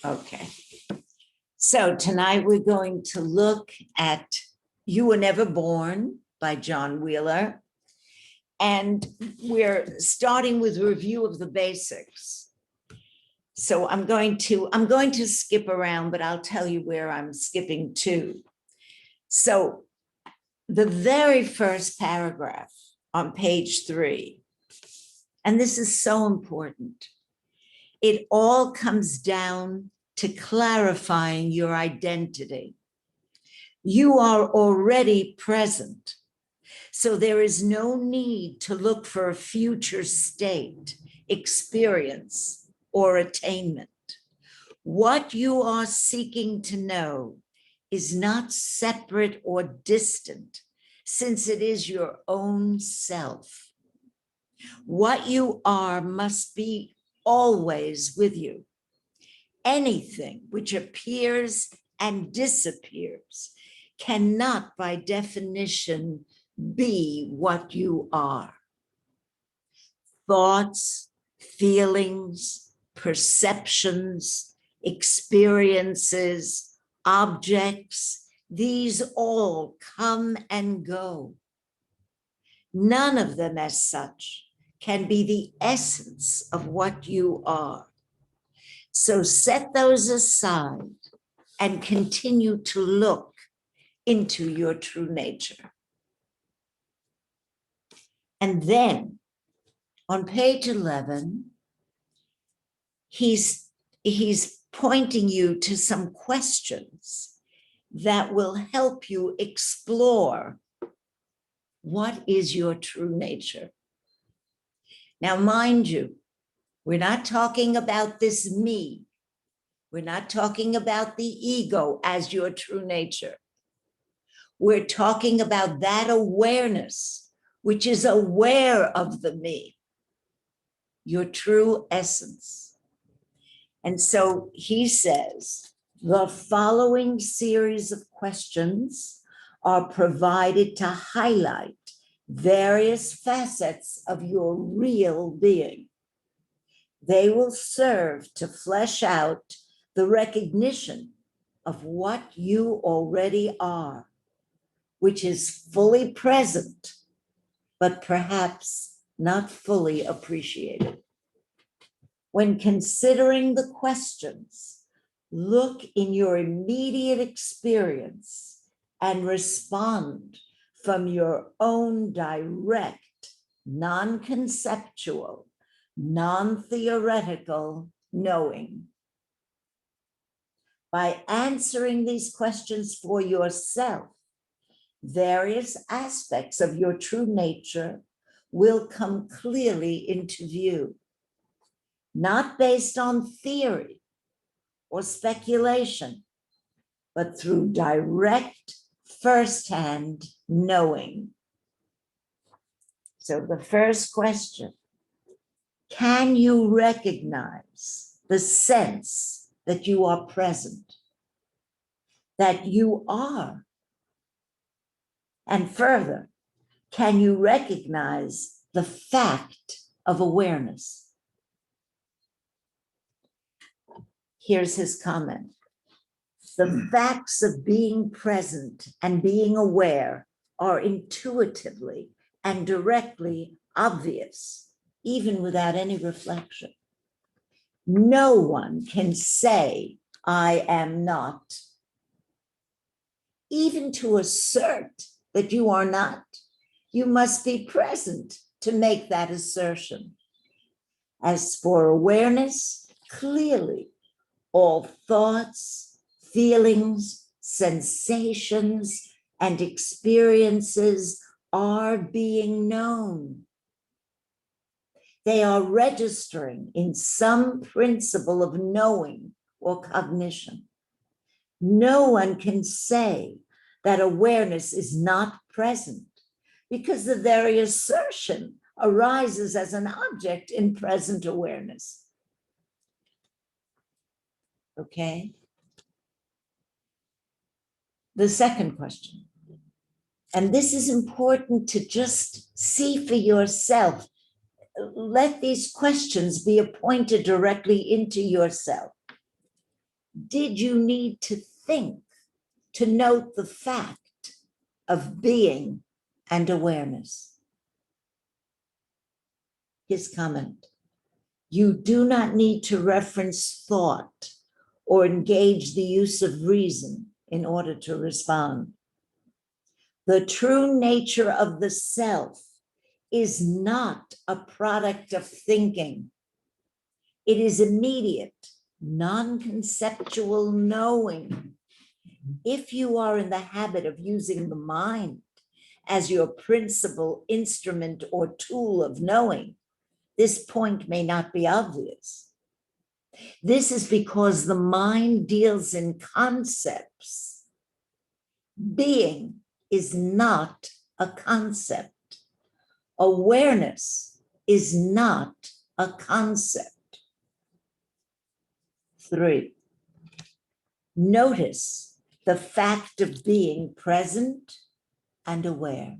Okay. So tonight we're going to look at You Were Never Born by John Wheeler. And we're starting with a review of the basics. So I'm going to skip around, but I'll tell you where I'm skipping to. So the very first paragraph on page 3, and this is so important. It all comes down to clarifying your identity. You are already present, so there is no need to look for a future state, experience, or attainment. What you are seeking to know is not separate or distant, since it is your own self. What you are must be always with you. Anything which appears and disappears cannot, by definition, be what you are. Thoughts, feelings, perceptions, experiences, objects, these all come and go. None of them as such can be the essence of what you are. So set those aside and continue to look into your true nature. And then on page 11, he's pointing you to some questions that will help you explore what is your true nature. Now, mind you, we're not talking about this me. We're not talking about the ego as your true nature. We're talking about that awareness, which is aware of the me, your true essence. And so he says, the following series of questions are provided to highlight various facets of your real being. They will serve to flesh out the recognition of what you already are, which is fully present, but perhaps not fully appreciated. When considering the questions, look in your immediate experience and respond from your own direct, non-conceptual, non-theoretical knowing. By answering these questions for yourself, various aspects of your true nature will come clearly into view, not based on theory or speculation, but through direct, firsthand knowing. So the first question, can you recognize the sense that you are present, that you are? And further, can you recognize the fact of awareness? Here's his comment. The facts of being present and being aware are intuitively and directly obvious, even without any reflection. No one can say, I am not. Even to assert that you are not, you must be present to make that assertion. As for awareness, clearly, all thoughts, feelings, sensations, and experiences are being known. They are registering in some principle of knowing or cognition. No one can say that awareness is not present because the very assertion arises as an object in present awareness. Okay? The second question, and this is important to just see for yourself. Let these questions be appointed directly into yourself. Did you need to think to note the fact of being and awareness? His comment: you do not need to reference thought or engage the use of reason in order to respond. The true nature of the self is not a product of thinking. It is immediate, non-conceptual knowing. If you are in the habit of using the mind as your principal instrument or tool of knowing, this point may not be obvious. This is because the mind deals in concepts. Being is not a concept. Awareness is not a concept. 3, notice the fact of being present and aware.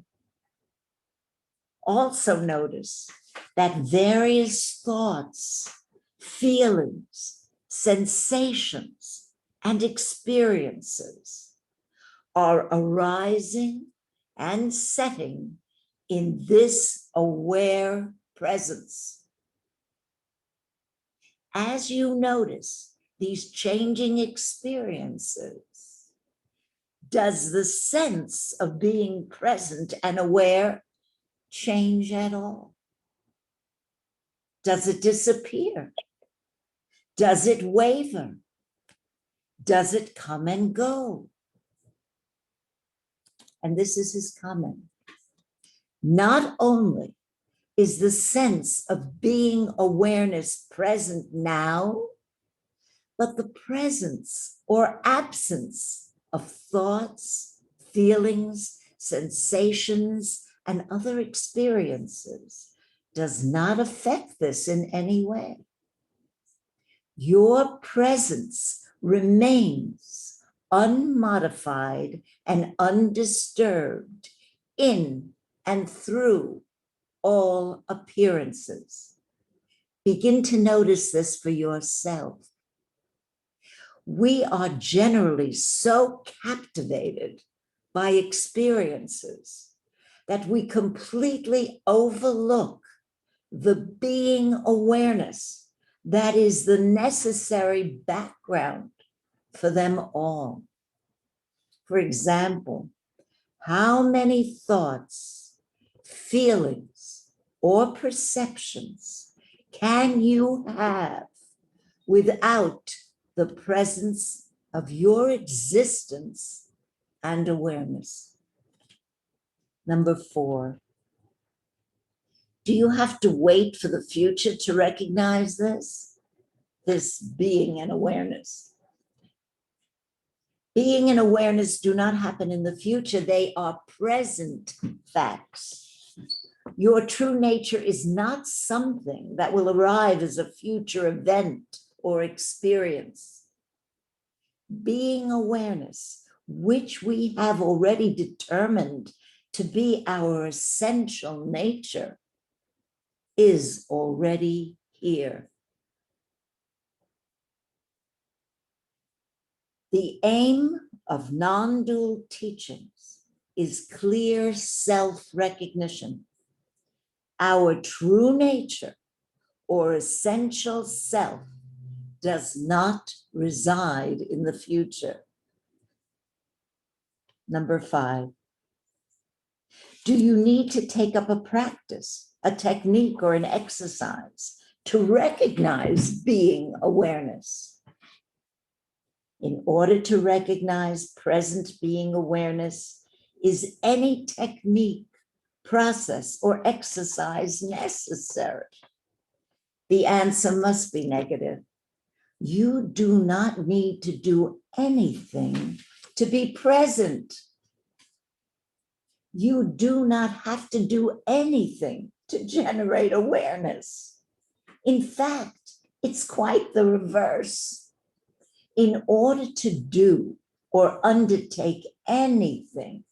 Also notice that various thoughts, feelings, sensations, and experiences are arising and setting in this aware presence. As you notice these changing experiences, does the sense of being present and aware change at all? Does it disappear? Does it waver? Does it come and go? And this is his comment. Not only is the sense of being awareness present now, but the presence or absence of thoughts, feelings, sensations, and other experiences does not affect this in any way. Your presence remains unmodified and undisturbed in and through all appearances. Begin to notice this for yourself. We are generally so captivated by experiences that we completely overlook the being awareness that is the necessary background for them all. For example, how many thoughts, feelings, or perceptions can you have without the presence of your existence and awareness? Number 4, do you have to wait for the future to recognize this being and awareness? Being and awareness do not happen in the future. They are present facts. Your true nature is not something that will arrive as a future event or experience. Being awareness, which we have already determined to be our essential nature, is already here. The aim of non-dual teachings is clear self-recognition. Our true nature or essential self does not reside in the future. Number 5, do you need to take up a practice, a technique, or an exercise to recognize being awareness? In order to recognize present being awareness, is any technique, process, or exercise necessary? The answer must be negative. You do not need to do anything to be present. You do not have to do anything to generate awareness. In fact, it's quite the reverse. In order to do or undertake anything,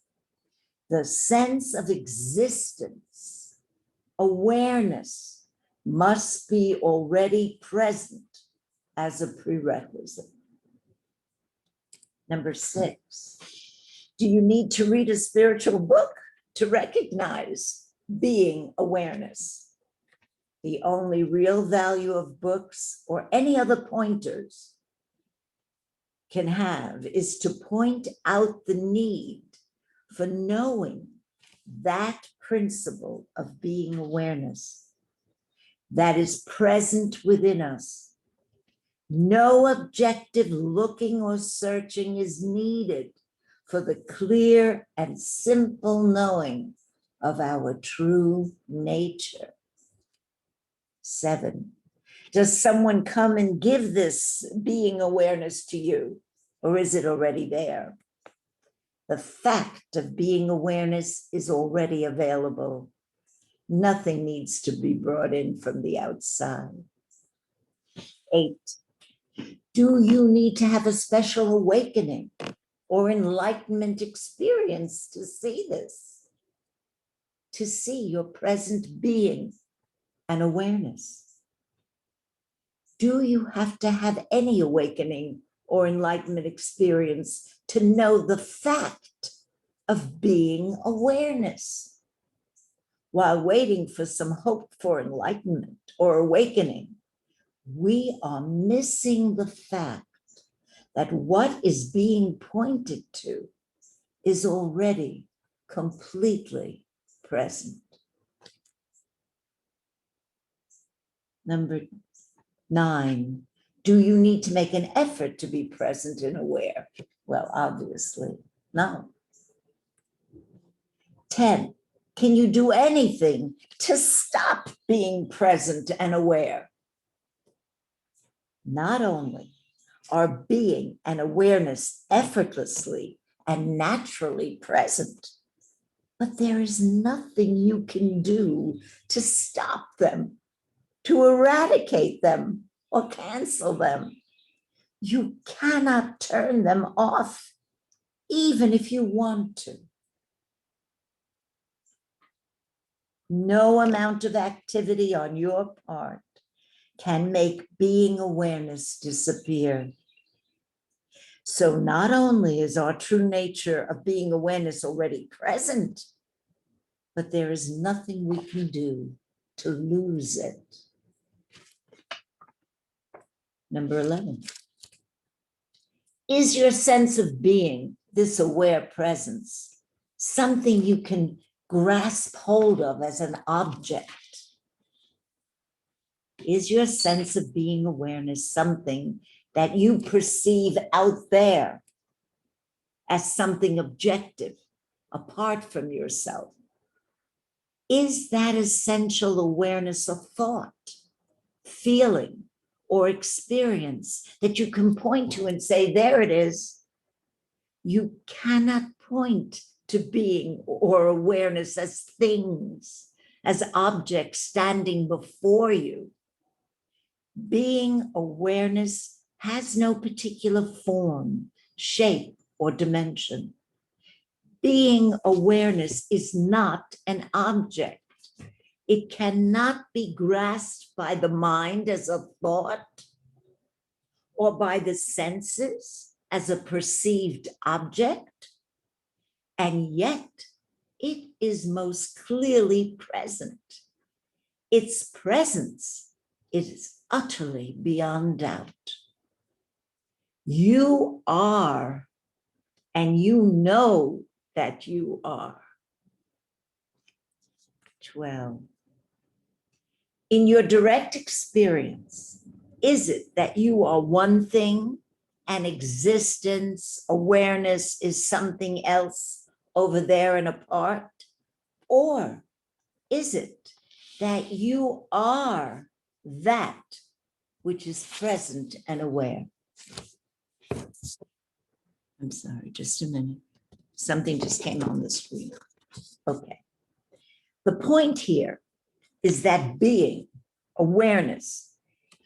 the sense of existence, awareness, must be already present as a prerequisite. Number 6, do you need to read a spiritual book to recognize being awareness? The only real value of books or any other pointers can have is to point out the need for knowing that principle of being awareness that is present within us. No objective looking or searching is needed for the clear and simple knowing of our true nature. 7, does someone come and give this being awareness to you, or is it already there? The fact of being awareness is already available. Nothing needs to be brought in from the outside. 8, do you need to have a special awakening or enlightenment experience to see this? To see your present being and awareness? Do you have to have any awakening or enlightenment experience to know the fact of being awareness? While waiting for some hope for enlightenment or awakening, we are missing the fact that what is being pointed to is already completely present. Number 9, do you need to make an effort to be present and aware? Well, obviously, no. 10, can you do anything to stop being present and aware? Not only are being and awareness effortlessly and naturally present, but there is nothing you can do to stop them, to eradicate them, or cancel them. You cannot turn them off, even if you want to. No amount of activity on your part can make being awareness disappear. So not only is our true nature of being awareness already present, but there is nothing we can do to lose it. Number 11, is your sense of being, this aware presence, something you can grasp hold of as an object? Is your sense of being awareness something that you perceive out there as something objective, apart from yourself? Is that essential awareness a thought, feeling, or experience that you can point to and say, there it is? You cannot point to being or awareness as things, as objects standing before you. Being awareness has no particular form, shape, or dimension. Being awareness is not an object. It cannot be grasped by the mind as a thought or by the senses as a perceived object, and yet it is most clearly present. Its presence is utterly beyond doubt. You are, and you know that you are. 12. In your direct experience, is it that you are one thing and existence, awareness is something else over there and apart? Or is it that you are that which is present and aware? I'm sorry, just a minute. Something just came on the screen. Okay. The point here is that being, awareness,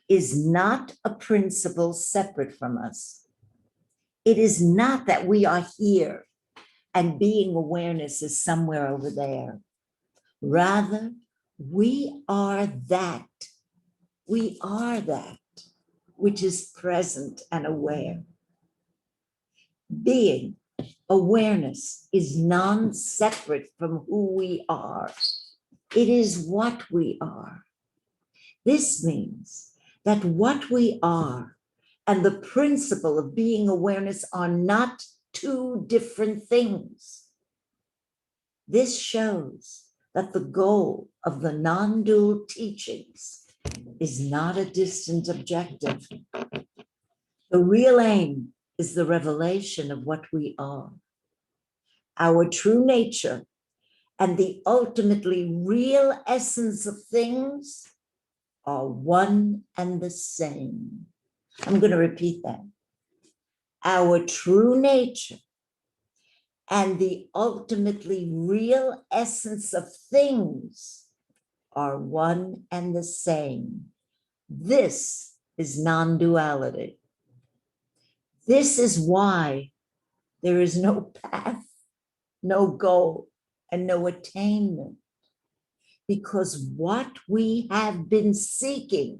is not a principle separate from us. It is not that we are here and being awareness is somewhere over there. Rather, we are that. We are that which is present and aware. Being, awareness, is non-separate from who we are. It is what we are. This means that what we are and the principle of being awareness are not two different things. This shows that the goal of the non-dual teachings is not a distant objective. The real aim is the revelation of what we are. Our true nature and the ultimately real essence of things are one and the same. I'm going to repeat that. Our true nature and the ultimately real essence of things are one and the same. This is non-duality. This is why there is no path, no goal, and no attainment. Because what we have been seeking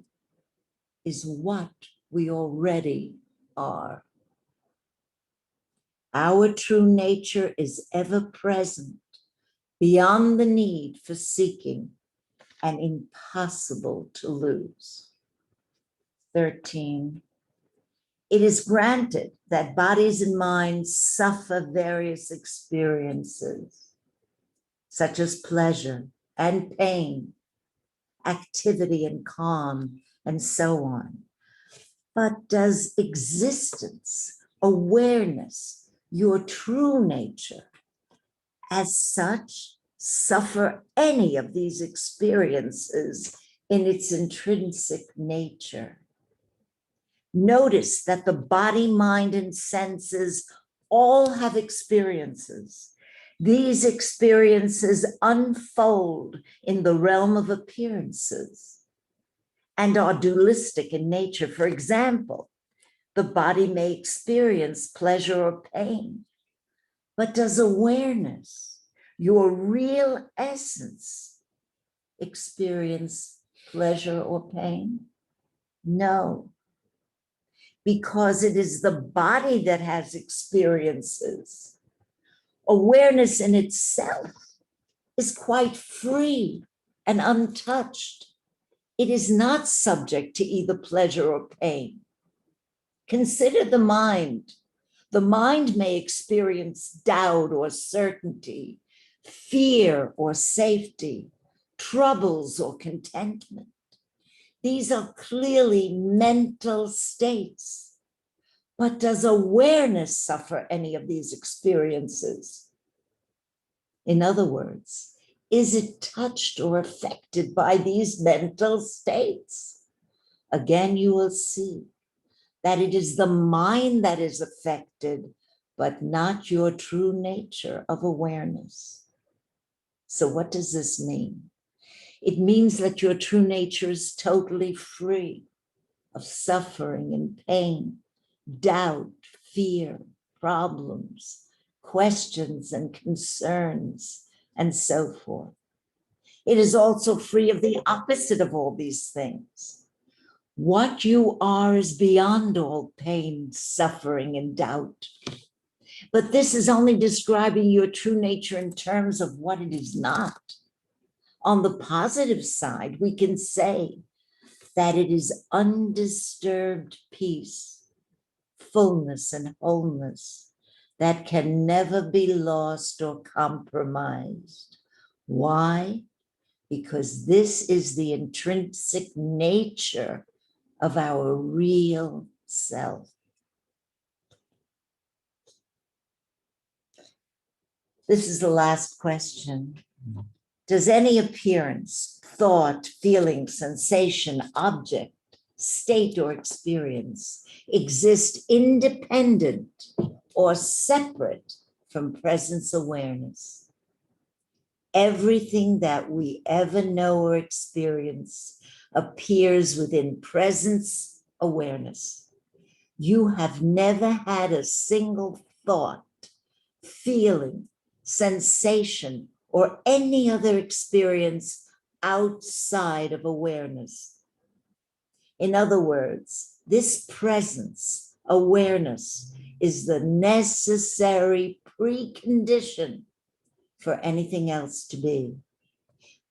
is what we already are. Our true nature is ever present, beyond the need for seeking, and impossible to lose. 13. It is granted that bodies and minds suffer various experiences, such as pleasure and pain, activity and calm, and so on. But does existence, awareness, your true nature, as such, suffer any of these experiences in its intrinsic nature? Notice that the body, mind, and senses all have experiences. These experiences unfold in the realm of appearances and are dualistic in nature. For example, the body may experience pleasure or pain, but does awareness, your real essence, experience pleasure or pain? No, because it is the body that has experiences. Awareness in itself is quite free and untouched. It is not subject to either pleasure or pain. Consider the mind. The mind may experience doubt or certainty, fear or safety, troubles or contentment. These are clearly mental states. But does awareness suffer any of these experiences? In other words, is it touched or affected by these mental states? Again, you will see that it is the mind that is affected, but not your true nature of awareness. So what does this mean? It means that your true nature is totally free of suffering and pain, doubt, fear, problems, questions and concerns, and so forth. It is also free of the opposite of all these things. What you are is beyond all pain, suffering, and doubt. But this is only describing your true nature in terms of what it is not. On the positive side, we can say that it is undisturbed peace, fullness, and wholeness that can never be lost or compromised. Why? Because this is the intrinsic nature of our real self. This is the last question. Does any appearance, thought, feeling, sensation, object, state, or experience exist independent or separate from presence awareness? Everything that we ever know or experience appears within presence awareness. You have never had a single thought, feeling, sensation, or any other experience outside of awareness. In other words, this presence, awareness, is the necessary precondition for anything else to be.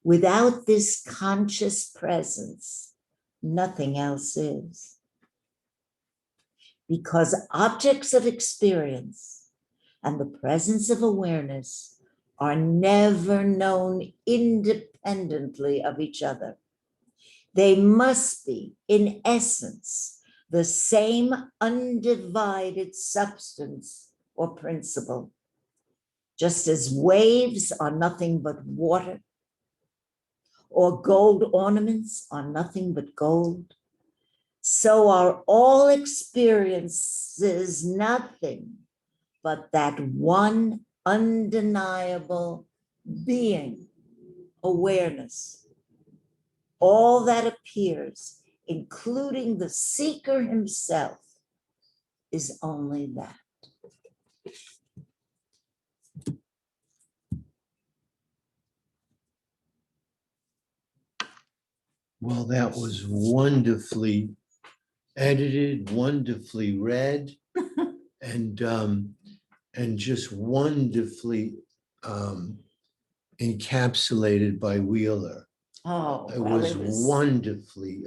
Without this conscious presence, nothing else is. Because objects of experience and the presence of awareness are never known independently of each other. They must be, in essence, the same undivided substance or principle. Just as waves are nothing but water, or gold ornaments are nothing but gold, so are all experiences nothing but that one undeniable being, awareness. All that appears, including the seeker himself, is only that. Well, that was wonderfully edited, wonderfully read, and just wonderfully encapsulated by Wheeler. Oh, It well, was wonderfully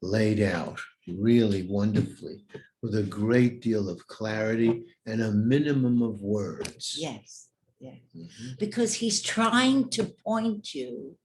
laid out, really wonderfully, with a great deal of clarity and a minimum of words. yes, yes. Mhm. Because he's trying to point you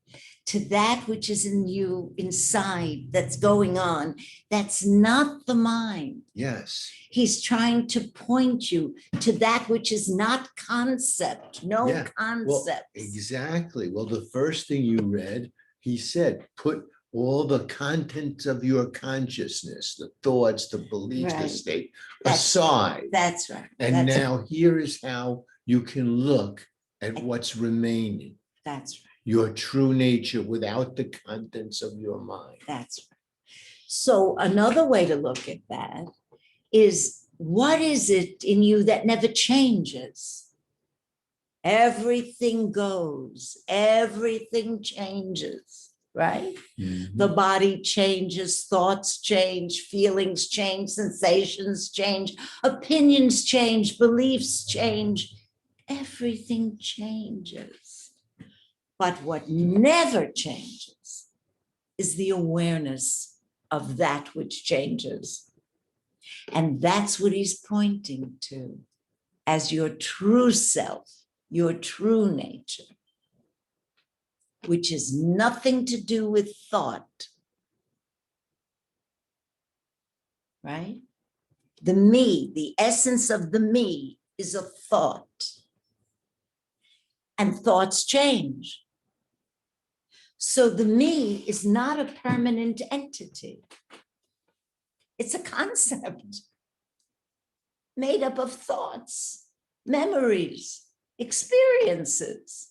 to that which is in you inside, that's going on, that's not the mind. Yes. He's trying to point you to that which is not concept, no Yeah. Well, concepts. exactly. Well, the first thing you read, he said, put all the contents of your consciousness, the thoughts, the beliefs, the Right. state That's- aside. That's right. And That's now here is how you can look at what's remaining, That's right. your true nature without the contents of your mind. That's right. So another way to look at that is, what is it in you that never changes? Everything goes, everything changes, right? Mhm. The body changes, thoughts change, feelings change, sensations change, opinions change, beliefs change, everything changes. But what never changes is the awareness of that which changes. And that's what he's pointing to as your true self, your true nature, which is nothing to do with thought, right? The me, the essence of the me is a thought. And thoughts change. So the me is not a permanent entity. It's a concept made up of thoughts, memories, experiences.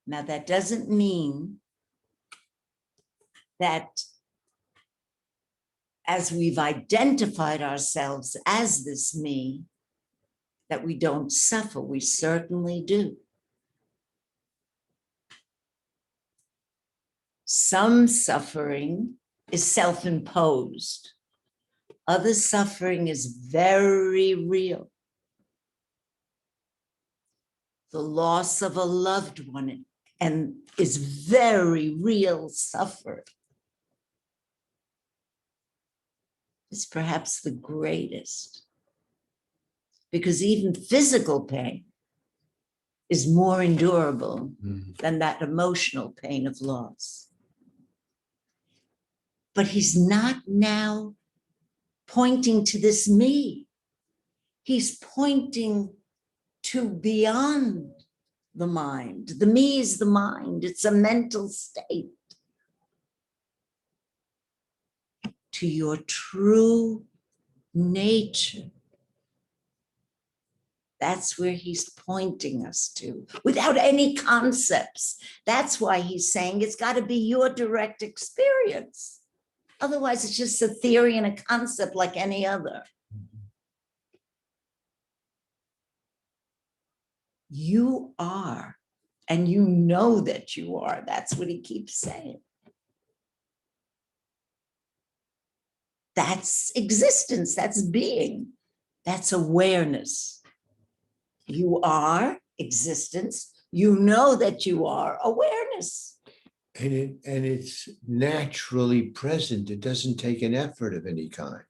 Now, that doesn't mean that as we've identified ourselves as this me, that we don't suffer. We certainly do. Some suffering is self-imposed. Other suffering is very real. The loss of a loved one and is very real suffering. It's perhaps the greatest, because even physical pain is more endurable than that emotional pain of loss. But he's not now pointing to this me. He's pointing to beyond the mind. The me is the mind. It's a mental state. To your true nature. That's where he's pointing us to, without any concepts. That's why he's saying it's got to be your direct experience. Otherwise, it's just a theory and a concept like any other. You are, and you know that you are. That's what he keeps saying. That's existence, that's being, that's awareness. You are existence. You know that you are awareness. And it's naturally present. It doesn't take an effort of any kind.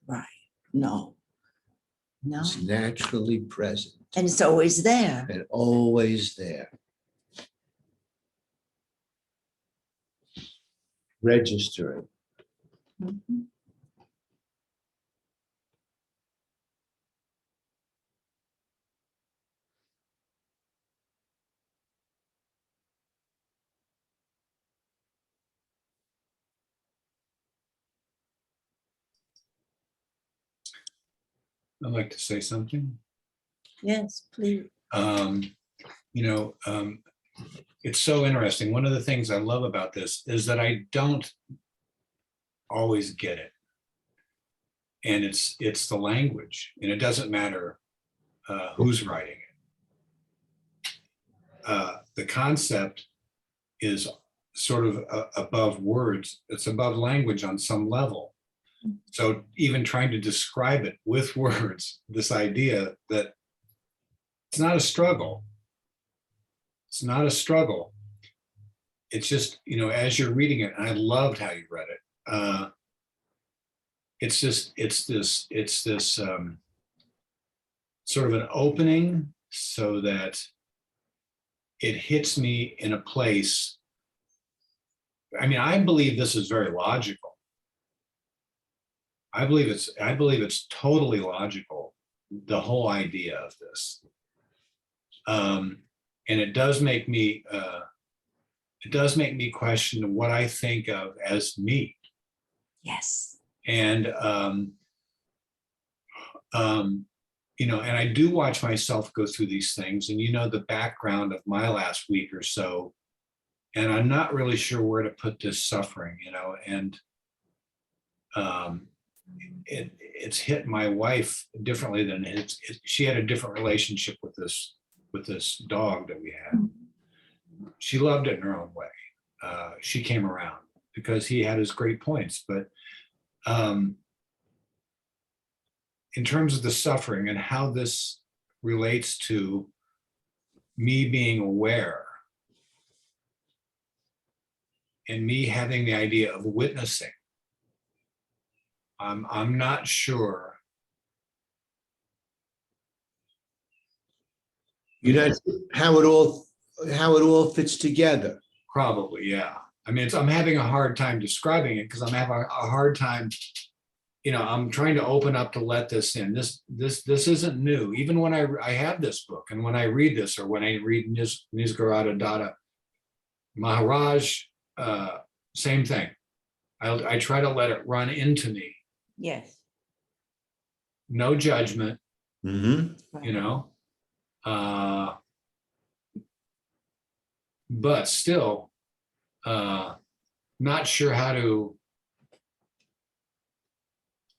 Right. No. No. It's naturally present And it's always there. and always there. Registering. Mhm. I'd like to say something. Yes, please. You know, it's so interesting. One of the things I love about this is that I don't always get it. And it's the language, and it doesn't matter who's writing it. The concept is sort of above words. It's above language on some level. So even trying to describe it with words, this idea that it's not a struggle. It's not a struggle. It's just, you know, as you're reading it, and I loved how you read it. It's this sort of an opening so that it hits me in a place. I mean, I believe this is very logical. I believe it's totally logical, the whole idea of this. And it does make me question what I think of as me. Yes. And you know, and I do watch myself go through these things, and you know the background of my last week or so, and I'm not really sure where to put this suffering, you know, and it's hit my wife differently than she had a different relationship with this dog that we had. She loved it in her own way. She came around because he had his great points, but in terms of the suffering and how this relates to me being aware and me having the idea of witnessing, I'm not sure. You're not how it all fits together. Probably, yeah. I mean, I'm having a hard time describing it because I'm having a hard time. You know, I'm trying to open up to let this in. This isn't new. Even when I have this book, and when I read this, or when I read Nisargadatta Datta Maharaj, same thing. I try to let it run into me. Yes. No judgment. Mm-hmm. You know, but still not sure how to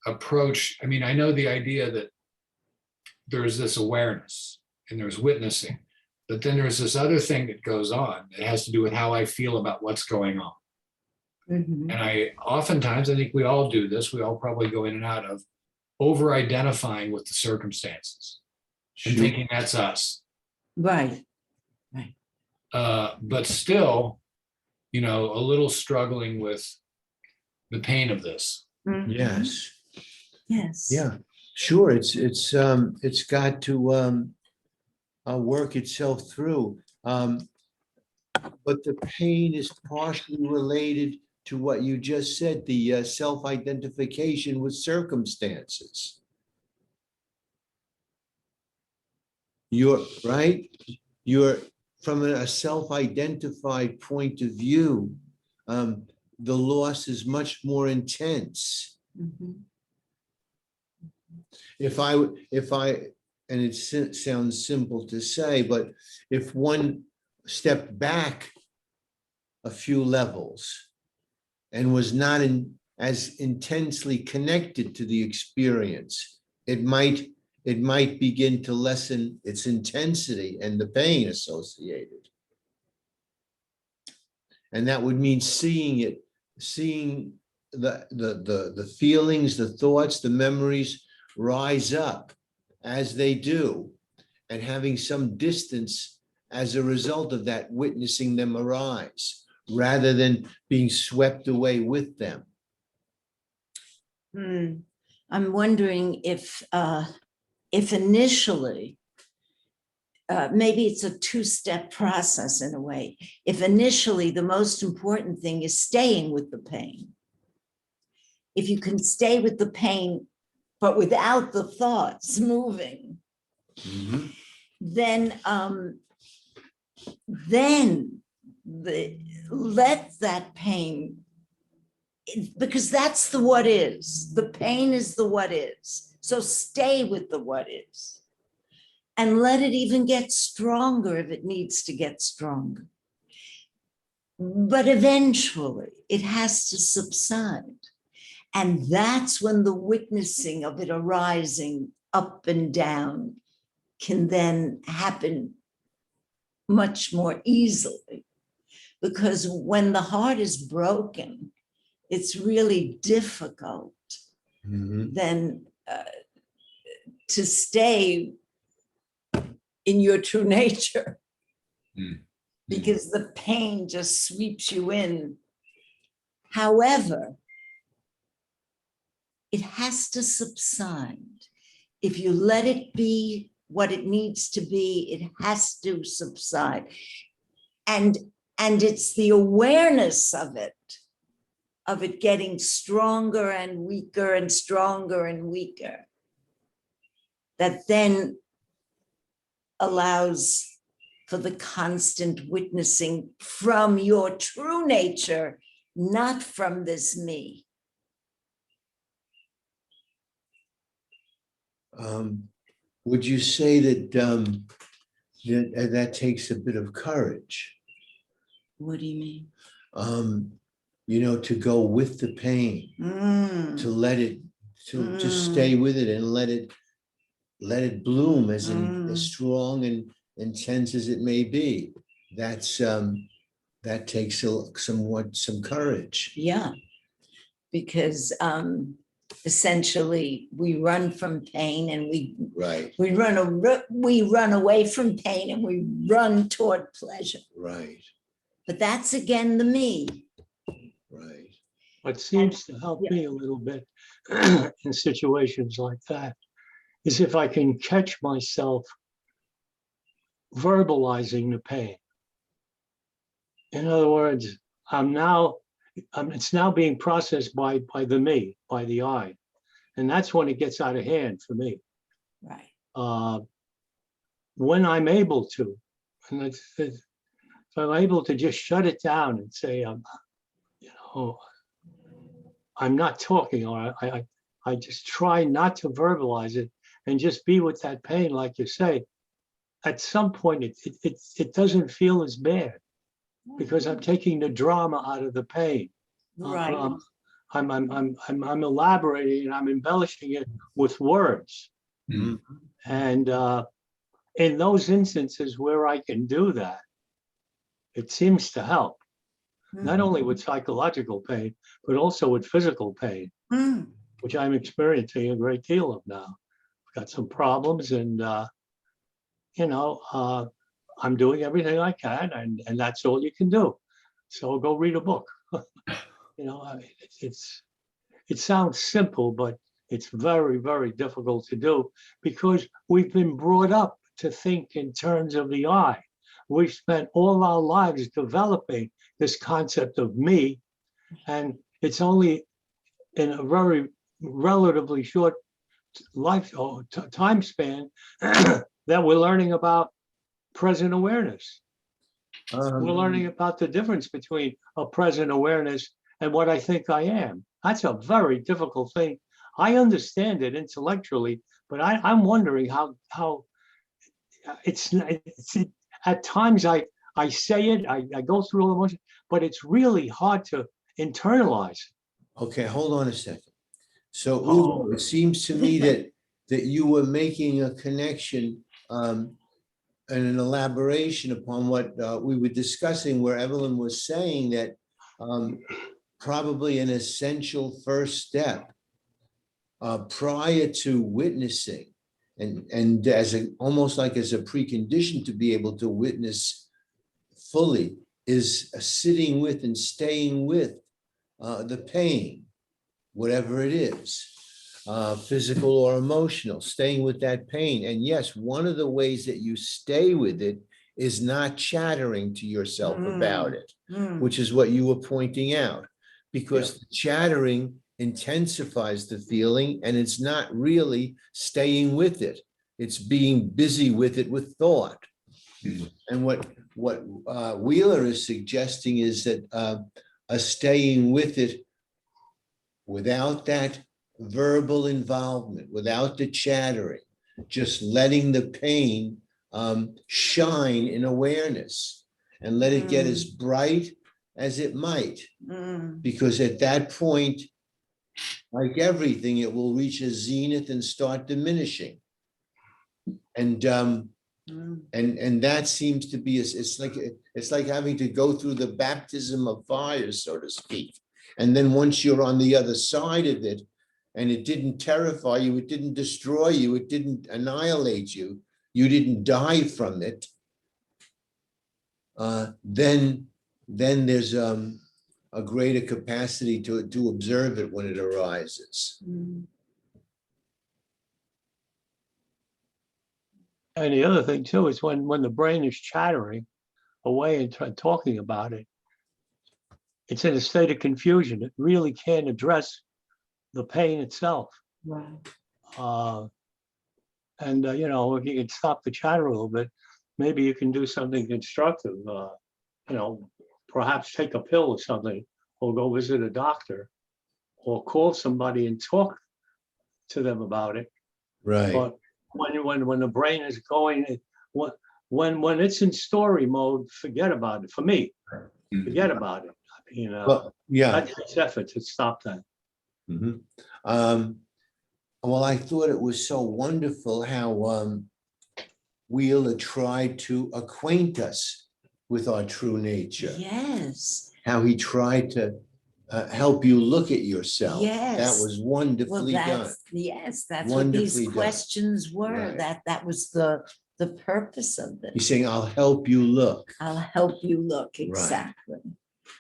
approach. I mean, I know the idea that there's this awareness and there's witnessing, but then there's this other thing that goes on that has to do with how I feel about what's going on. Mhm. And I oftentimes, I think we all do this, we all probably go in and out of over-identifying with the circumstances and thinking that's us. Right. But still, you know, a little struggling with the pain of this. Mhm. Yes. Yes. Yeah. Sure. It's got to work itself through. But the pain is partially related to what you just said, the self-identification with circumstances. You're right. You're from a self-identified point of view. The loss is much more intense. Mhm. If I, and it sounds simple to say, but if one stepped back a few levels and was not as intensely connected to the experience, it might begin to lessen its intensity and the pain associated. And that would mean seeing the feelings, the thoughts, the memories rise up as they do, and having some distance as a result of that, witnessing them arise, rather than being swept away with them. I'm wondering if initially, maybe it's a two-step process in a way. If initially the most important thing is staying with the pain, if you can stay with the pain, but without the thoughts moving, Mhm. then let that pain, because that's the what is. The pain is the what is. So stay with the what is. And let it even get stronger if it needs to get stronger. But eventually it has to subside. And that's when the witnessing of it arising up and down can then happen much more easily. Because when the heart is broken, it's really difficult Mhm. then to stay in your true nature, because the pain just sweeps you in. However, it has to subside. If you let it be what it needs to be, it has to subside. And it's the awareness of it getting stronger and weaker and stronger and weaker, that then allows for the constant witnessing from your true nature, not from this me. Would you say that that takes a bit of courage? What do you mean? To go with the pain, to let it, to just stay with it and let it bloom as strong and intense as it may be. That takes some courage. Yeah, because essentially we run from pain and Right, we run away from pain and we run toward pleasure. right, But that's again the me. right. What seems to help Yeah. me a little bit in situations like that is if I can catch myself verbalizing the pain. In other words, it's now being processed by the me, by the I. And that's when it gets out of hand for me. Right. When I'm able to, and if I'm able to just shut it down and say, I'm not talking, or I just try not to verbalize it and just be with that pain, like you say. At some point, it doesn't feel as bad because I'm taking the drama out of the pain. Right. I'm elaborating and I'm embellishing it with words. Mhm. And in those instances where I can do that, it seems to help, not only with psychological pain, but also with physical pain, which I'm experiencing a great deal of now. I've got some problems and, I'm doing everything I can and that's all you can do. So go read a book. It sounds simple, but it's very, very difficult to do because we've been brought up to think in terms of the I. We've spent all our lives developing this concept of me, and it's only in a very relatively short time span that we're learning about present awareness. We're learning about the difference between a present awareness and what I think I am. That's a very difficult thing. I understand it intellectually, but I'm wondering how it's at times I say it, I go through all the emotions, but it's really hard to internalize. Okay, hold on a second. So Ugo, it seems to me that you were making a connection and an elaboration upon what we were discussing, where Evelyn was saying that probably an essential first step prior to witnessing, and as a, almost like as a precondition to be able to witness fully, is sitting with and staying with the pain, whatever it is, physical or emotional, staying with that pain. And yes, one of the ways that you stay with it is not chattering to yourself about it, which is what you were pointing out, because the chattering intensifies the feeling, and it's not really staying with it. It's being busy with it with thought. And what Wheeler is suggesting is that a staying with it without that verbal involvement, without the chattering, just letting the pain shine in awareness and let it get as bright as it might. Because at that point, like everything, it will reach a zenith and start diminishing. And that seems to be, it's like having to go through the baptism of fire, so to speak. And then once you're on the other side of it, and it didn't terrify you, it didn't destroy you, it didn't annihilate you, you didn't die from it, then there's a greater capacity to observe it when it arises. And the other thing too is when the brain is chattering away and talking about it, it's in a state of confusion. It really can't address the pain itself. Right. You know, if you can stop the chatter a little bit, maybe you can do something constructive. You know, perhaps take a pill or something, or go visit a doctor, or call somebody and talk to them about it. Right. But when the brain is going, when it's in story mode, forget about it. For me, forget about it. You know, Well, yeah. that takes effort to stop that. Well, I thought it was so wonderful how Wheeler tried to acquaint us with our true nature. Yes. How he tried to help you look at yourself. Yes. That was wonderfully done. Yes, that's what these Wonderfully done. questions were. Right. That was the purpose of it. He's saying, I'll help you look. I'll help you look, exactly.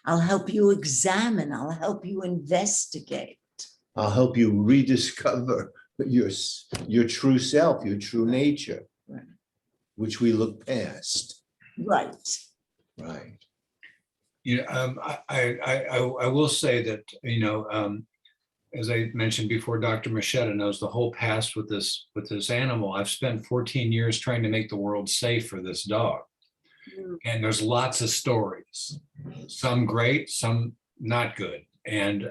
I'll help you examine. I'll help you investigate. I'll help you rediscover your true self, your true nature, Right. which we look past. Right. Right. You know, I will say that, you know, as I mentioned before, Dr. Moschetta knows the whole past with this animal. I've spent 14 years trying to make the world safe for this dog. And there's lots of stories, some great, some not good. And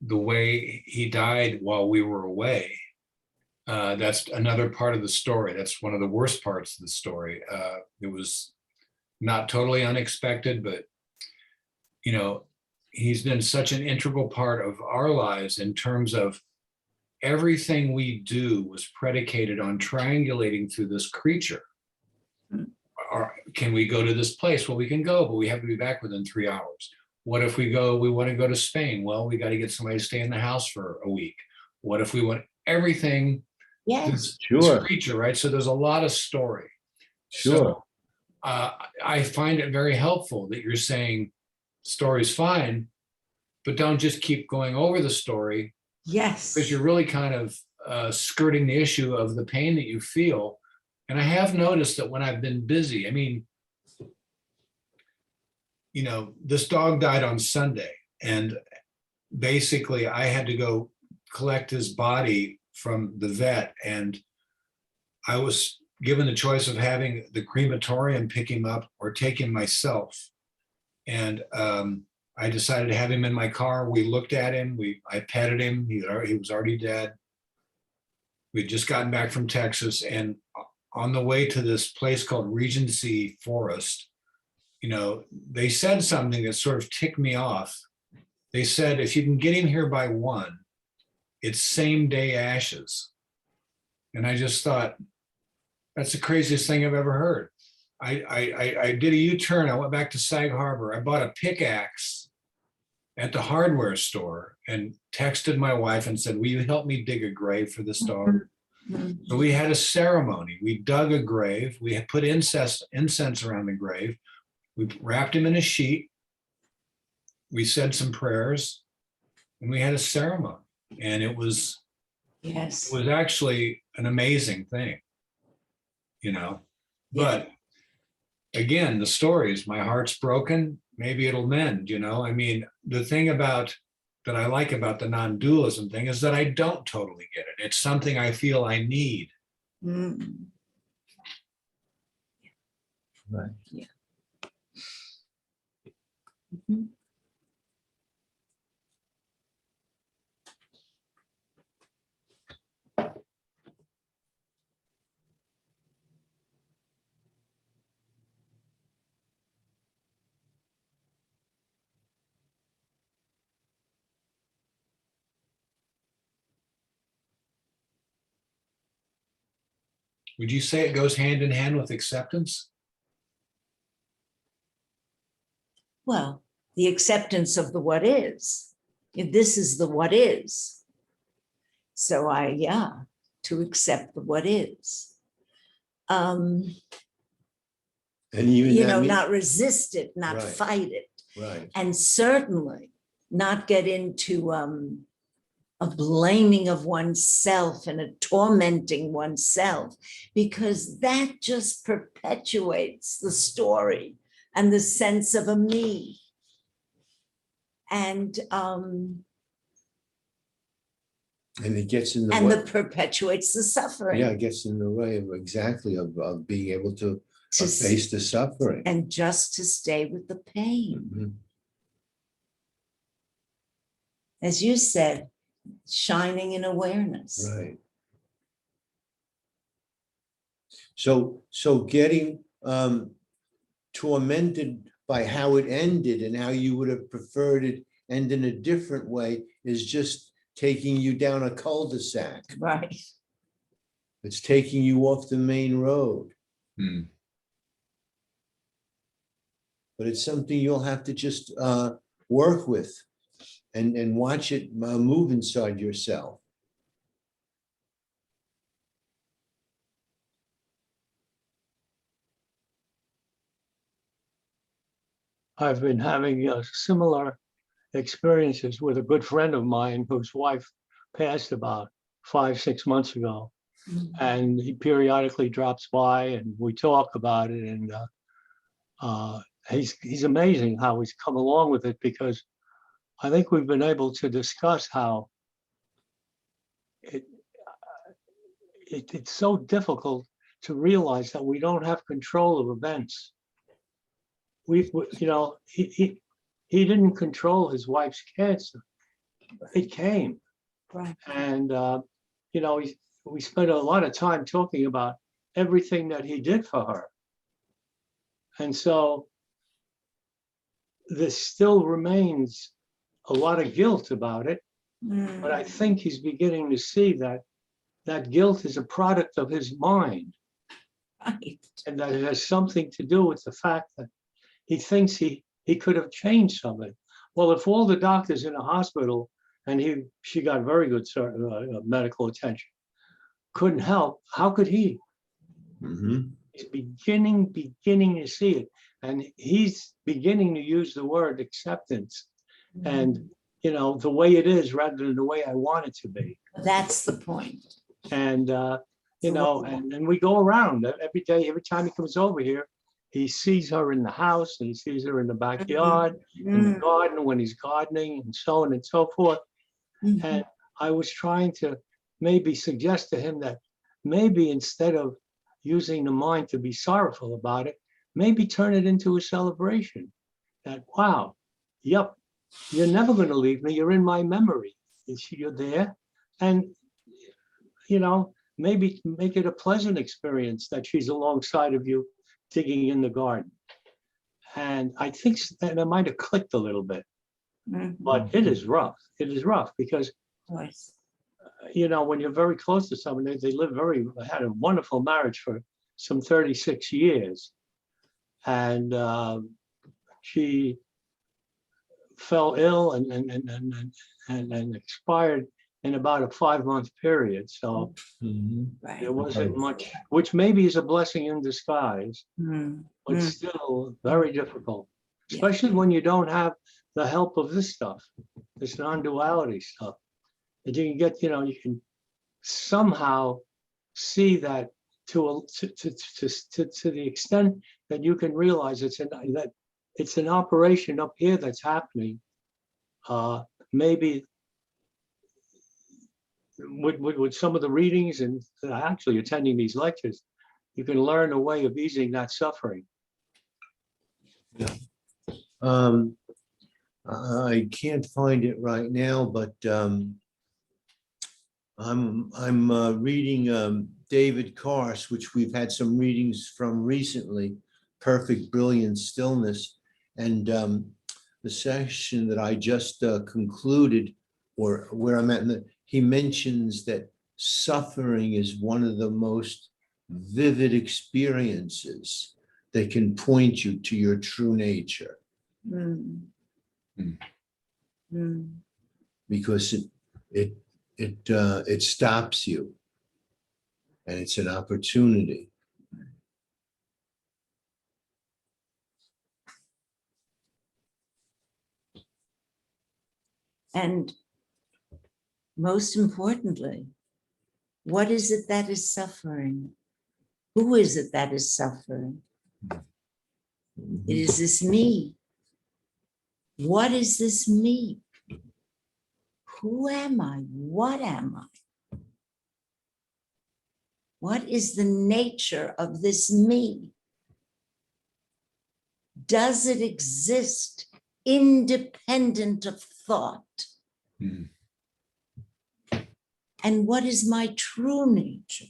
the way he died while we were away, that's another part of the story. That's one of the worst parts of the story. It was not totally unexpected, but, you know, he's been such an integral part of our lives in terms of everything we do was predicated on triangulating through this creature. Or can we go to this place? Well, we can go, but we have to be back within 3 hours. What if we want to go to Spain? Well, we got to get somebody to stay in the house for a week. What if we want everything? Yes. This creature, right? So there's a lot of story. Sure. So, I find it very helpful that you're saying story's fine, but don't just keep going over the story. Yes. Because you're really kind of skirting the issue of the pain that you feel. And I have noticed that when I've been busy, I mean, you know, this dog died on Sunday, and basically I had to go collect his body from the vet, and I was given the choice of having the crematorium pick him up or take him myself. And I decided to have him in my car. We looked at him, I petted him, he was already dead. We'd just gotten back from Texas, and on the way to this place called Regency Forest, you know, they said something that sort of ticked me off. They said, if you can get him here by 1, it's same day ashes. And I just thought, that's the craziest thing I've ever heard. I did a U-turn. I went back to Sag Harbor. I bought a pickaxe at the hardware store and texted my wife and said, will you help me dig a grave for this dog? So we had a ceremony. We dug a grave. We had put incense around the grave. We wrapped him in a sheet. We said some prayers and we had a ceremony. And it was Yes. actually an amazing thing, you know. But again, the story is my heart's broken. Maybe it'll mend, you know. I mean, the thing about that I like about the non-dualism thing is that I don't totally get it. It's something I feel I need. Mm. Right. Yeah. Mhm. Would you say it goes hand in hand with acceptance? Well, the acceptance of the what is. If this is the what is. So to accept the what is. And even You that know, mean- not resist it, not Right. fight it. right. And certainly not get into a blaming of oneself and a tormenting oneself, because that just perpetuates the story and the sense of a me. And it gets in the way. that perpetuates the suffering. Yeah, it gets in the way of exactly of being able to To face the suffering. and just to stay with the pain. Mhm. As you said, shining in awareness. Right. So getting tormented by how it ended and how you would have preferred it end in a different way is just taking you down a cul-de-sac. Right. It's taking you off the main road. Hmm. But it's something you'll have to just work with and watch it move inside yourself. I've been having similar experiences with a good friend of mine whose wife passed about 5-6 months ago. And he periodically drops by and we talk about it. And he's amazing how he's come along with it, because I think we've been able to discuss how it's so difficult to realize that we don't have control of events. He didn't control his wife's cancer. It came. Right. And, we spent a lot of time talking about everything that he did for her. And so there still remains a lot of guilt about it, but I think he's beginning to see that that guilt is a product of his mind, Right. and that it has something to do with the fact that he thinks he could have changed something. Well, if all the doctors in a hospital, and she got very good medical attention, couldn't help, how could he? Mhm. He's beginning to see it, and he's beginning to use the word acceptance, and the way it is rather than the way I want it to be. That's the point. And and we go around every day. Every time he comes over here, he sees her in the house, and he sees her in the backyard, in the garden when he's gardening, and so on and so forth. And I was trying to maybe suggest to him that maybe instead of using the mind to be sorrowful about it, maybe turn it into a celebration. That, wow, yep, you're never going to leave me. You're in my memory. You're there. And, maybe make it a pleasant experience that she's alongside of you digging in the garden. And I think that it might have clicked a little bit, but it is rough. It is rough because, when you're very close to someone, they had a wonderful marriage for some 36 years. And she fell ill and expired in about a 5-month period. So Mhm. Right. there wasn't much, which maybe is a blessing in disguise, Mm, but mm, still very difficult, Yeah. especially when you don't have the help of this stuff, this non-duality stuff. That you can get, you can somehow see that to the extent that you can realize that it's an operation up here that's happening. Maybe with some of the readings and actually attending these lectures, you can learn a way of easing that suffering. Um, I can't find it right now, but I'm reading David Kars, which we've had some readings from recently, Perfect Brilliant Stillness. And the session that I just concluded, or where I'm at, he mentions that suffering is one of the most vivid experiences that can point you to your true nature, mm, Mm. mm. because it stops you, and it's an opportunity. And most importantly, what is it that is suffering? Who is it that is suffering? It is this me. What is this me? Who am I? What am I? What is the nature of this me? Does it exist independent of thought? Mm. And what is my true nature?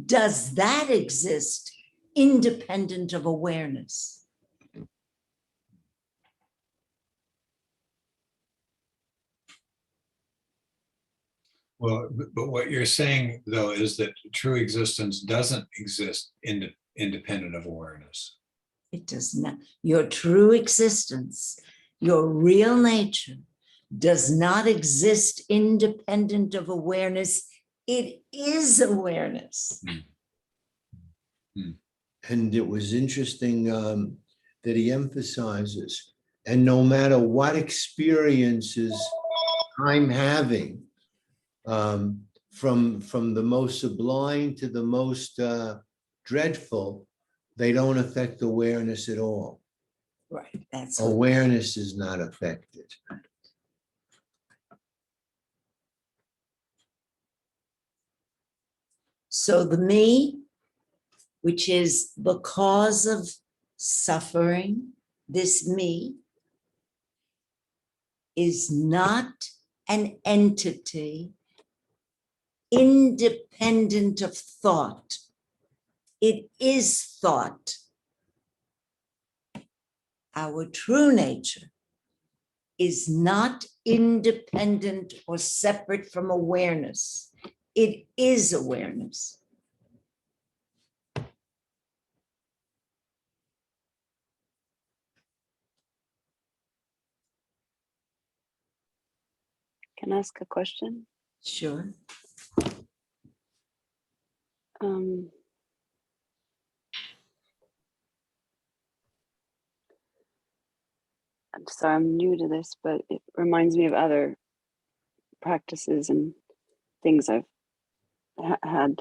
Does that exist independent of awareness? Well, but what you're saying, though, is that true existence doesn't exist independent of awareness. It does not. Your true existence, your real nature, does not exist independent of awareness. It is awareness. And it was interesting that he emphasizes, and no matter what experiences I'm having, from the most sublime to the most dreadful, they don't affect awareness at all. Right. That's what, Awareness is not affected. so the me, which is the cause of suffering, this me is not an entity independent of thought. It is thought. Our true nature is not independent or separate from awareness. It is awareness. Can I ask a question? Sure. Um, I'm sorry, I'm new to this, but it reminds me of other practices and things I've had.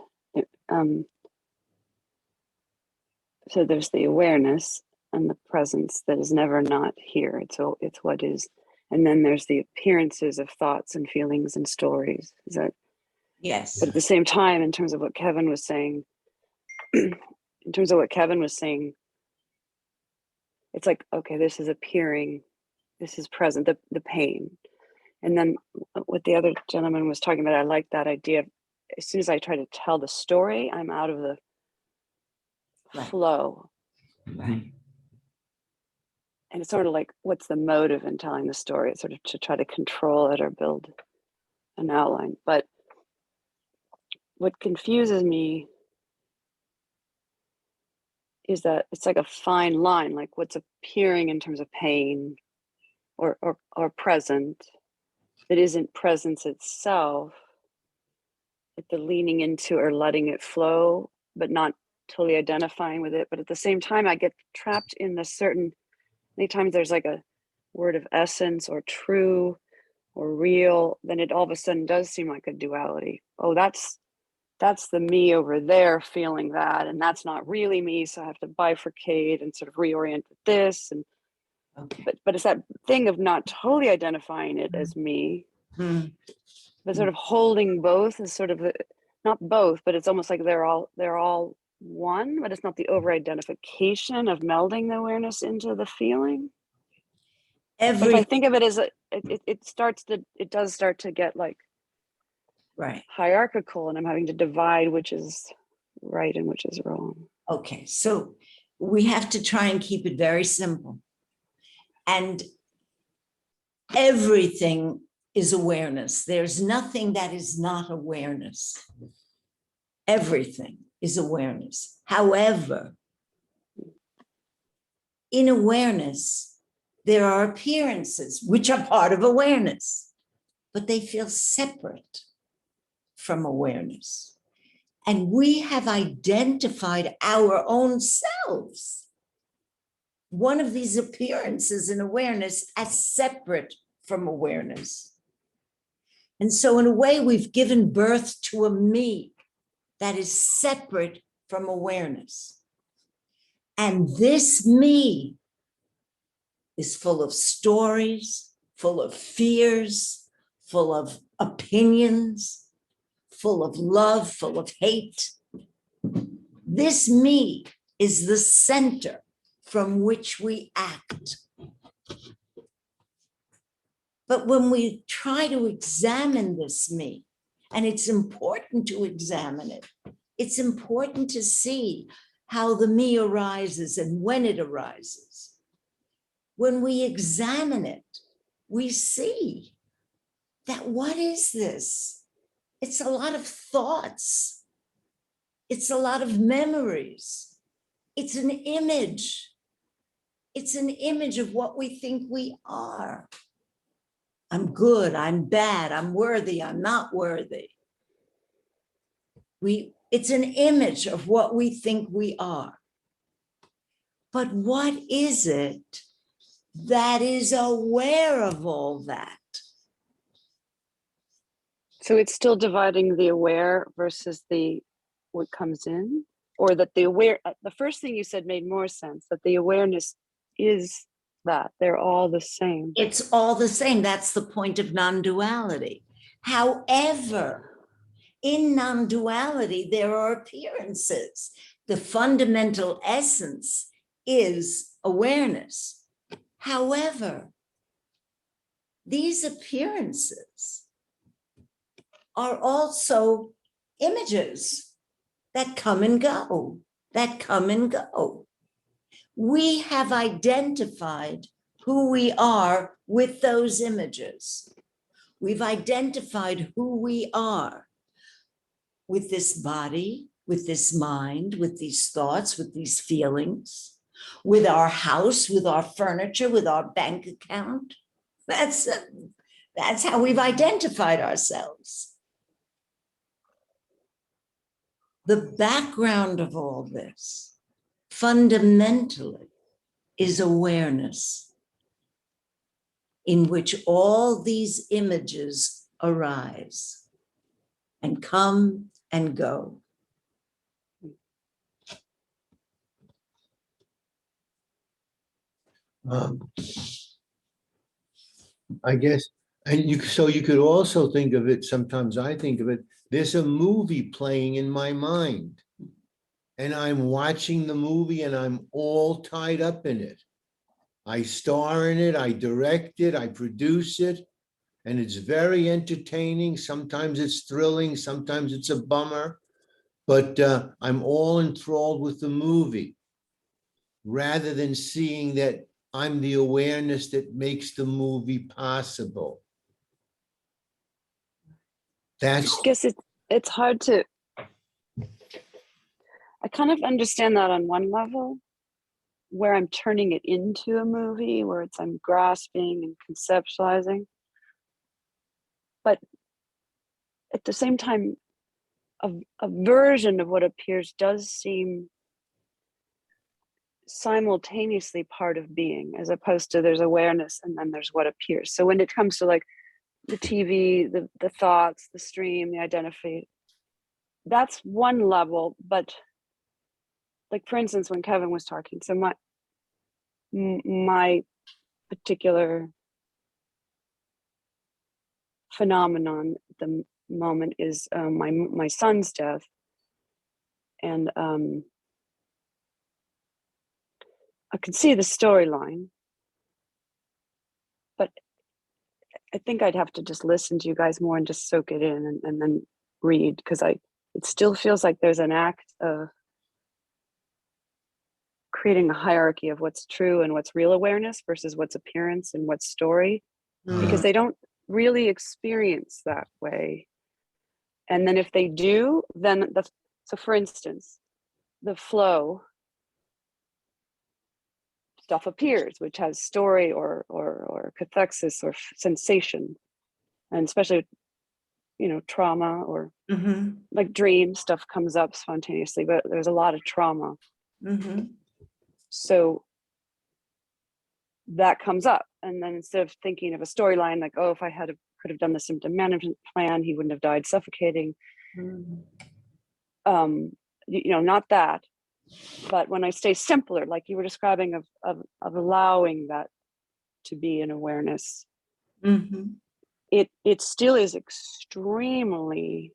So there's the awareness and the presence that is never not here. It's what is. And then there's the appearances of thoughts and feelings and stories. Is that? Yes. But at the same time, in terms of what Kevin was saying, it's like, okay, this is appearing, this is present, the pain. And then what the other gentleman was talking about, I like that idea of, as soon as I try to tell the story, I'm out of the Right. flow. Right. And it's sort of like, what's the motive in telling the story? It's sort of to try to control it or build an outline. But what confuses me is that it's like a fine line, like what's appearing in terms of pain or present that isn't presence itself, like the leaning into or letting it flow, but not totally identifying with it. But at the same time, I get trapped in a certain, anytime there's like a word of essence or true or real, then it all of a sudden does seem like a duality. Oh, that's the me over there feeling that, and that's not really me, so I have to bifurcate and sort of reorient with this. And Okay. but it's that thing of not totally identifying it as me, Hmm. but sort of holding both as sort of not both, but it's almost like they're all one, but it's not the over identification of melding the awareness into the feeling. But if I think of it as it does start to get like Right. hierarchical, and I'm having to divide which is right and which is wrong. Okay. So we have to try and keep it very simple. And everything is awareness. There's nothing that is not awareness. Everything is awareness. However, in awareness, there are appearances which are part of awareness, but they feel separate from awareness. And we have identified our own selves, one of these appearances in awareness, as separate from awareness. And so in a way, we've given birth to a me that is separate from awareness. And this me is full of stories, full of fears, full of opinions, full of love, full of hate. This me is the center from which we act. But when we try to examine this me, and it's important to examine it, it's important to see how the me arises and when it arises. When we examine it, we see that what is this? It's a lot of thoughts. It's a lot of memories. It's an image. It's an image of what we think we are. I'm good, I'm bad, I'm worthy, I'm not worthy. It's an image of what we think we are. But what is it that is aware of all that? So it's still dividing the aware versus the what comes in, or that the aware, the first thing you said made more sense, that the awareness is that they're all the same. It's all the same. That's the point of non-duality. However, in non-duality, there are appearances. The fundamental essence is awareness. However, these appearances are also images that come and go, that come and go. We have identified who we are with those images. We've identified who we are with this body, with this mind, with these thoughts, with these feelings, with our house, with our furniture, with our bank account. That's how we've identified ourselves. The background of all this, fundamentally, is awareness, in which all these images arise and come and go. I guess, and so you could also think of it, sometimes I think of it, there's a movie playing in my mind. And I'm watching the movie and I'm all tied up in it. I star in it, I direct it, I produce it, and it's very entertaining. Sometimes it's thrilling, sometimes it's a bummer, but I'm all enthralled with the movie, rather than seeing that I'm the awareness that makes the movie possible. I guess it's hard to, I kind of understand that on one level, where I'm turning it into a movie, where it's I'm grasping and conceptualizing. But at the same time, a version of what appears does seem simultaneously part of being, as opposed to there's awareness and then there's what appears. So when it comes to like the TV, the thoughts, the stream, the identify, that's one level. But like, for instance, when Kevin was talking, so my particular phenomenon at the moment is my son's death. And I could see the storyline, but I think I'd have to just listen to you guys more and just soak it in and then read, because it still feels like there's an act of creating a hierarchy of what's true and what's real awareness versus what's appearance and what's story, because they don't really experience that way. And then if they do, then so for instance, the flow stuff appears, which has story or cathexis or sensation, and especially, you know, trauma or like dream stuff comes up spontaneously, but there's a lot of trauma. So that comes up, and then instead of thinking of a storyline like, oh, if I could have done the symptom management plan, he wouldn't have died suffocating. You know, not that. But when I stay simpler, like you were describing, of allowing that to be an awareness, it still is extremely,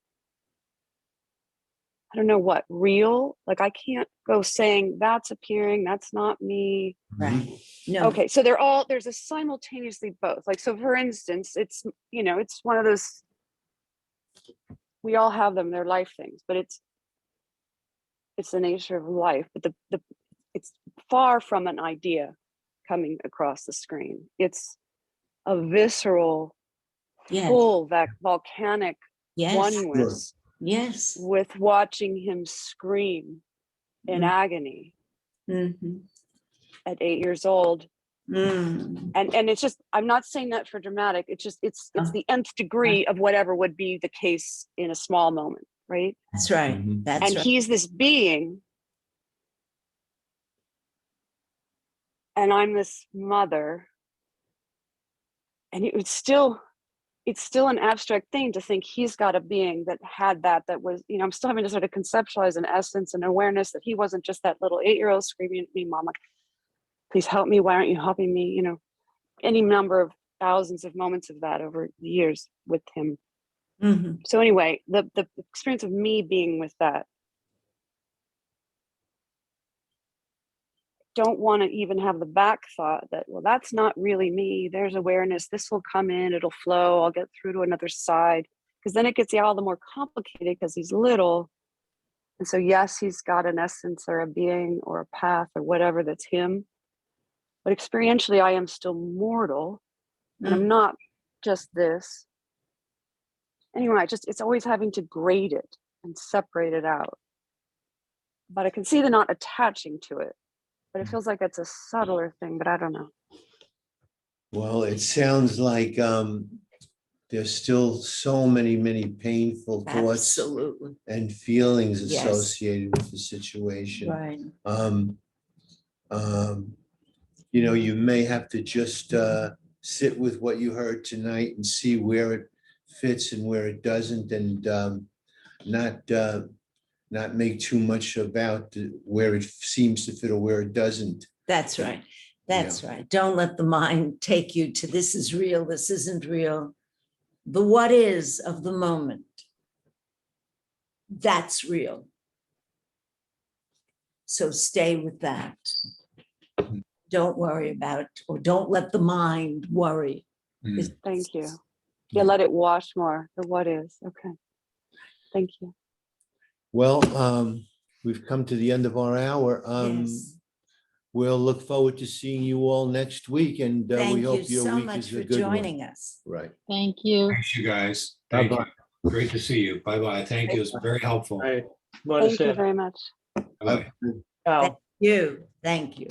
I don't know what, real. Like I can't go saying that's appearing, that's not me. Right. No. Okay, so there's a simultaneously both. Like, so for instance, it's, you know, it's one of those, we all have them, they're life things, but it's the nature of life. But it's far from an idea coming across the screen. It's a visceral, full, volcanic oneness. Yes. With watching him scream in agony at 8 years old. And it's just, I'm not saying that for dramatic. It's just, it's the nth degree of whatever would be the case in a small moment, right? That's right. That's and right. He's this being, and I'm this mother, and it's still an abstract thing to think he's got a being that had that was, you know, I'm still having to sort of conceptualize an essence and awareness that he wasn't just that little 8-year-old screaming at me, Mama, please help me, why aren't you helping me? You know, any number of thousands of moments of that over the years with him. So anyway, the experience of me being with that, don't want to even have the back thought that, well, that's not really me. There's awareness. This will come in. It'll flow. I'll get through to another side. Because then it gets all the more complicated because he's little. And so, yes, he's got an essence or a being or a path or whatever that's him. But experientially, I am still mortal. And I'm not just this. Anyway, it's always having to grade it and separate it out. But I can see the not attaching to it. But it feels like it's a subtler thing, but I don't know. Well, it sounds like there's still so many painful thoughts and feelings associated with the situation. Right. You know, you may have to just sit with what you heard tonight and see where it fits and where it doesn't, and not make too much about where it seems to fit or where it doesn't. That's right. That's right. Don't let the mind take you to this is real, this isn't real. The what is of the moment, that's real. So stay with that. Don't worry about, or don't let the mind worry. Thank you. Yeah, let it wash more. The what is. Okay. Thank you. Well, we've come to the end of our hour. Yes. We'll look forward to seeing you all next week, and we hope your so week much is a for good one. joining us. Right. Thank you. Thanks, you guys. Thank Bye-bye. you. Great to see you. Bye-bye. Thank you. It was very helpful. Right. Thank you very much. Bye-bye. Ciao. Thank you.